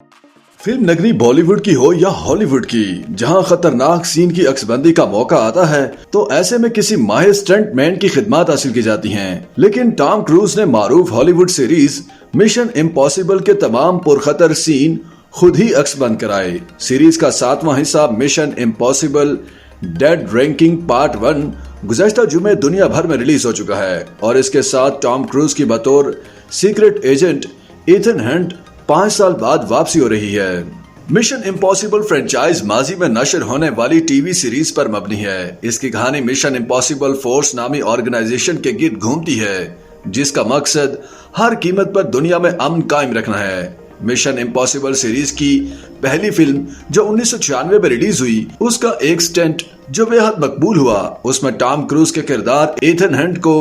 Film नगरी बॉलीवुड की हो या हॉलीवुड की, जहां खतरनाक सीन की अक्सबंदी का मौका आता है तो ऐसे में किसी माहिर स्टंट मैन की खिदमत हासिल की जाती हैं। लेकिन टॉम क्रूज ने मारूफ हॉलीवुड सीरीज मिशन इम्पॉसिबल के तमाम पुरखतर सीन खुद ही अक्सबंद कराए। सीरीज का 7वां हिस्सा mission impossible dead ranking part 1 गुज़श्ता जुमे दुनिया भर में रिलीज हो चुका है और इसके साथ टॉम क्रूज की बतौर सीक्रेट एजेंट एथन हंट 5 साल बाद वापसी हो रही है। मिशन इम्पॉसिबल फ्रेंचाइज माजी में नशर होने वाली टीवी सीरीज पर मबनी है। इसकी कहानी मिशन इम्पॉसिबल फोर्स नामी ऑर्गेनाइजेशन के गिर्द घूमती है, जिसका मकसद हर कीमत पर दुनिया में अमन कायम रखना है। मिशन इम्पॉसिबल सीरीज की पहली फिल्म जो 1996 में रिलीज हुई, उसका एक स्टंट जो बेहद मकबूल हुआ, उसमें टॉम क्रूज के किरदार एथन हंट को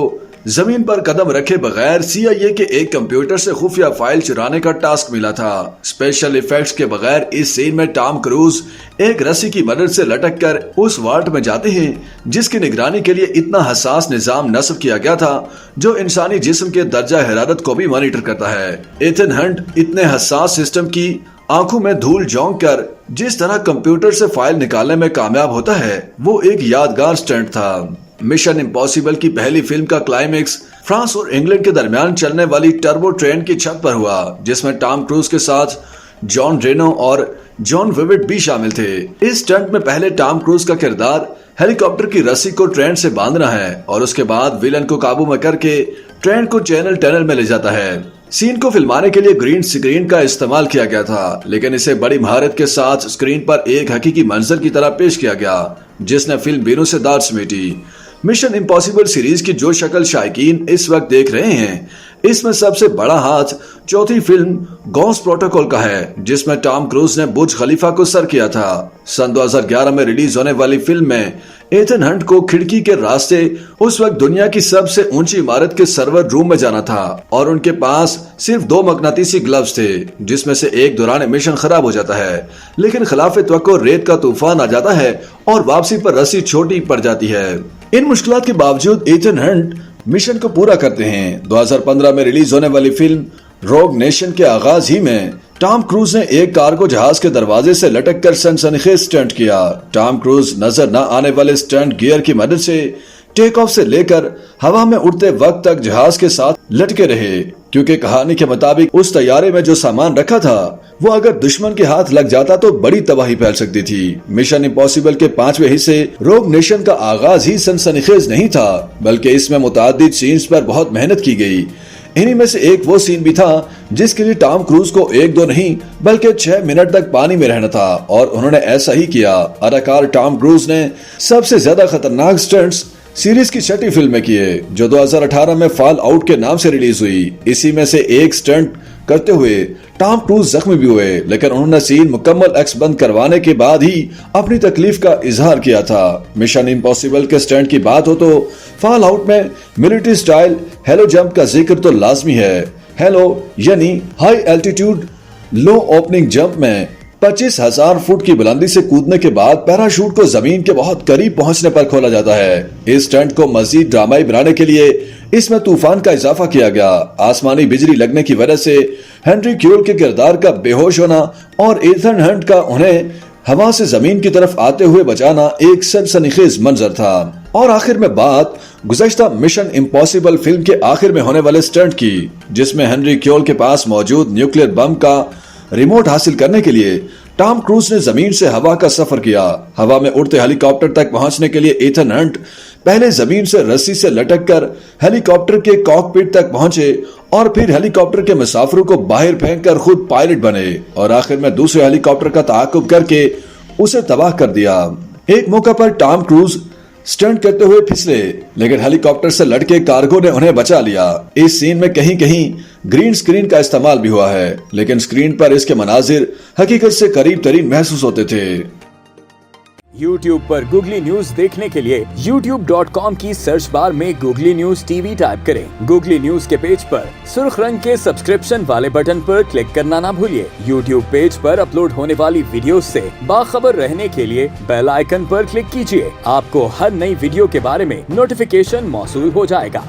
जमीन पर कदम रखे बगैर CIA के एक कंप्यूटर से खुफिया फाइल चुराने का टास्क मिला था। स्पेशल इफेक्ट्स के बगैर इस सीन में टॉम क्रूज एक रस्सी की मदद से लटक कर उस वार्ड में जाते हैं जिसकी निगरानी के लिए इतना हसास निजाम नस्ब किया गया था जो इंसानी जिस्म के दर्जा हरारत को भी मॉनिटर करता है। एथन हंट इतने हसास सिस्टम की आंखों में धूल झोंक कर जिस तरह कंप्यूटर से फाइल निकालने में कामयाब होता है, वो एक यादगार स्टंट था। मिशन इम्पॉसिबल की पहली फिल्म का क्लाइमेक्स फ्रांस और इंग्लैंड के दरमियान चलने वाली टर्बो ट्रेन की छत पर हुआ, जिसमें टॉम क्रूज के साथ जॉन रेनो और जॉन विविट भी शामिल थे। इस स्टंट में पहले टॉम क्रूज का किरदार हेलीकॉप्टर की रस्सी को ट्रेन से बांधना है और उसके बाद विलन को काबू में करके ट्रेन को चैनल टनल में ले जाता है। सीन को फिल्माने के लिए ग्रीन स्क्रीन का इस्तेमाल किया गया था, लेकिन इसे बड़ी महारत के साथ स्क्रीन पर एक हकीकी मंजर की तरह पेश किया गया, जिसने फिल्म बीनों से दाद समेटी। मिशन इम्पॉसिबल सीरीज की जो शक्ल शायकीन इस वक्त देख रहे हैं, इसमें सबसे बड़ा हाथ चौथी फिल्म गॉस प्रोटोकॉल का है, जिसमें टॉम क्रूज ने बुर्ज खलीफा को सर किया था। सन 2011 में रिलीज होने वाली फिल्म में एथन हंट को खिड़की के रास्ते उस वक्त दुनिया की सबसे ऊंची इमारत के सर्वर रूम में जाना था और उनके पास सिर्फ 2 मकनातीसी ग्लव्स थे, जिसमें से एक दौरान मिशन खराब हो जाता है, लेकिन खिलाफ तवक्को रेत का तूफान आ जाता है और वापसी पर रस्सी छोटी पड़ जाती है। इन मुश्किलात के बावजूद एथन हंट मिशन को पूरा करते हैं। 2015 में रिलीज होने वाली फिल्म रोग नेशन के आगाज ही में टॉम क्रूज ने एक कार्गो जहाज के दरवाजे से लटक कर सनसनीखेज स्टंट किया। टॉम क्रूज नजर न आने वाले स्टंट गियर की मदद से टेक ऑफ से लेकर हवा में उड़ते वक्त तक जहाज के साथ लटके रहे, क्योंकि कहानी के मुताबिक उस तैयारे में जो सामान रखा था वो अगर दुश्मन के हाथ लग जाता तो बड़ी तबाही फैल सकती थी। मिशन इम्पॉसिबल के 5वें हिस्से रोग नेशन का आगाज ही सनसनीखेज नहीं था, बल्कि इसमें मुतादिद सीन्स पर बहुत मेहनत की गई। इन्हीं में से एक वो सीन भी था जिसके लिए टॉम क्रूज को 1-2 नहीं बल्कि 6 मिनट तक पानी में रहना था और उन्होंने ऐसा ही किया। अदाकार टॉम क्रूज ने सबसे ज्यादा खतरनाक स्टंट्स सीरीज की 6ठी फिल्म में किए, जो 2018 में फॉल आउट के नाम से रिलीज हुई। इसी में से एक स्टंट करते हुए टॉम क्रूज जख्मी भी हुए, लेकिन उन्होंने सीन मुकम्मल अक्सबंद करवाने के बाद ही अपनी तकलीफ का इजहार किया था। मिशन इम्पॉसिबल के स्टंट की बात हो तो फॉल आउट में मिलिट्री स्टाइल हेलो जंप का जिक्र तो लाजमी है। हेलो यानी हाई एल्टीट्यूड लो ओपनिंग जंप में 25,000 फुट की बुलंदी से कूदने के बाद पैराशूट को जमीन के बहुत करीब पहुंचने पर खोला जाता है। इस स्टंट को मजीद ड्रामाई बनाने के लिए इसमें तूफान का इजाफा किया गया। आसमानी बिजली लगने की वजह से हेनरी क्यूल के किरदार का बेहोश होना और एथन हंट का उन्हें हवा से जमीन की तरफ आते हुए बचाना एक सनसनीखेज मंजर था। और आखिर में बात गुज़श्ता मिशन इम्पॉसिबल फिल्म के आखिर में होने वाले स्टंट की, जिसमें हेनरी क्यूल के पास मौजूद न्यूक्लियर बम का रिमोट हासिल करने के लिए टॉम क्रूज ने जमीन से हवा का सफर किया। हवा में उड़ते हेलीकॉप्टर तक पहुंचने के लिए एथन हंट पहले जमीन से रस्सी से लटक कर हेलीकॉप्टर के कॉकपिट तक पहुंचे और फिर हेलीकॉप्टर के मुसाफिरों को बाहर फेंक कर खुद पायलट बने और आखिर में दूसरे हेलीकॉप्टर का ताकुब करके उसे तबाह कर दिया। एक मौका पर टॉम क्रूज स्टंट करते हुए फिसले, लेकिन हेलीकॉप्टर से लटके कार्गो ने उन्हें बचा लिया। इस सीन में कहीं कहीं ग्रीन स्क्रीन का इस्तेमाल भी हुआ है, लेकिन स्क्रीन पर इसके मनाजिर हकीकत से करीब तरीन महसूस होते थे। YouTube पर गूगली न्यूज देखने के लिए youtube.com की सर्च बार में गूगली न्यूज टीवी टाइप करें। गूगली न्यूज के पेज पर सुर्ख रंग के सब्सक्रिप्शन वाले बटन पर क्लिक करना ना भूलिए। YouTube पेज पर अपलोड होने वाली वीडियो से बाखबर रहने के लिए बेल आइकन पर क्लिक कीजिए। आपको हर नई वीडियो के बारे में नोटिफिकेशन मौसूल हो जाएगा।